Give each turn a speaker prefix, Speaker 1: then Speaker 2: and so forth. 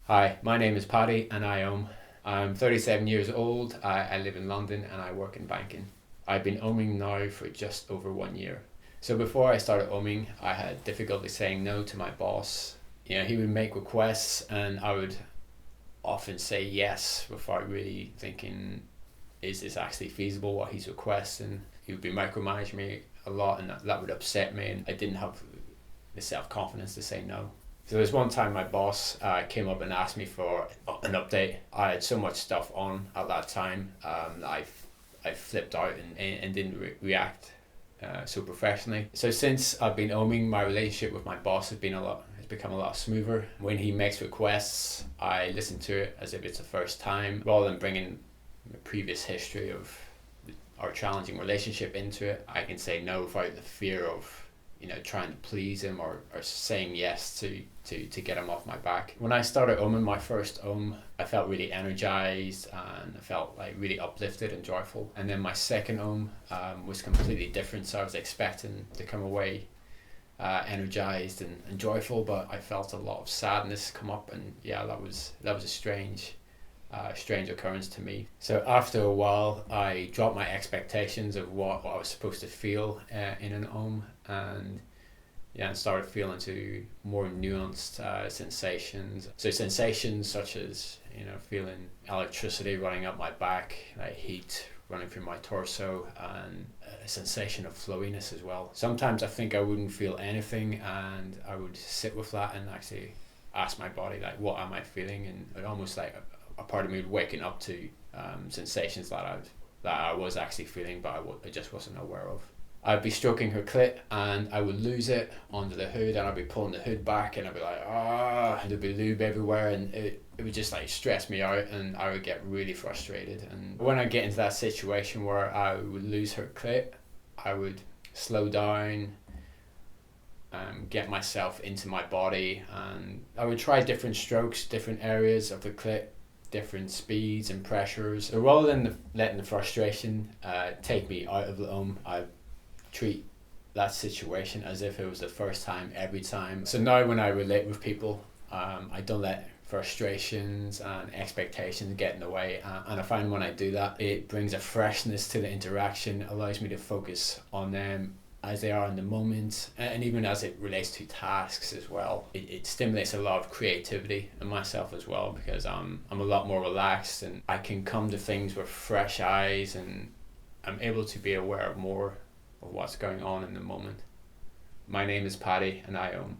Speaker 1: Hi, my name is Paddy and I OM. I'm 37 years old, I live in London and I work in banking. I've been OMing now for just over 1 year. So before I started OMing, I had difficulty saying no to my boss. He would make requests and I would often say yes without really thinking, is this actually feasible what he's requesting? He would be micromanaging me a lot and that would upset me, and I didn't have the self-confidence to say no. So there's one time my boss came up and asked me for an update. I had so much stuff on at that time that I flipped out and didn't react so professionally. So since I've been OMing, my relationship with my boss has become a lot smoother. When he makes requests, I listen to it as if it's the first time, rather than bringing the previous history of our challenging relationship into it. I can say no without the fear of trying to please him or saying yes to get him off my back. When I started OMing my first OM, I felt really energized and I felt like really uplifted and joyful. And then my second OM was completely different. So I was expecting to come away energized and joyful, but I felt a lot of sadness come up, and that was a strange occurrence to me. So after a while, I dropped my expectations of what I was supposed to feel in an OM, and started feeling to more nuanced sensations. So sensations such as feeling electricity running up my back, like heat running through my torso, and a sensation of flowiness as well. Sometimes I think I wouldn't feel anything, and I would sit with that and actually ask my body, like, what am I feeling? And it almost like a part of me waking up to sensations that I was actually feeling, but I just wasn't aware of. I'd be stroking her clit and I would lose it under the hood, and I'd be pulling the hood back and I'd be like, and there'd be lube everywhere, and it would just like stress me out, and I would get really frustrated. And when I get into that situation where I would lose her clit, I would slow down, get myself into my body, and I would try different strokes, different areas of the clit, different speeds and pressures. So rather than letting the frustration take me out of the OM, I treat that situation as if it was the first time every time. So now when I relate with people, I don't let frustrations and expectations get in the way, and I find when I do that, it brings a freshness to the interaction, allows me to focus on them as they are in the moment, and even as it relates to tasks as well. It stimulates a lot of creativity in myself as well, because I'm a lot more relaxed and I can come to things with fresh eyes, and I'm able to be aware of more of what's going on in the moment. My name is Paddy and I OM.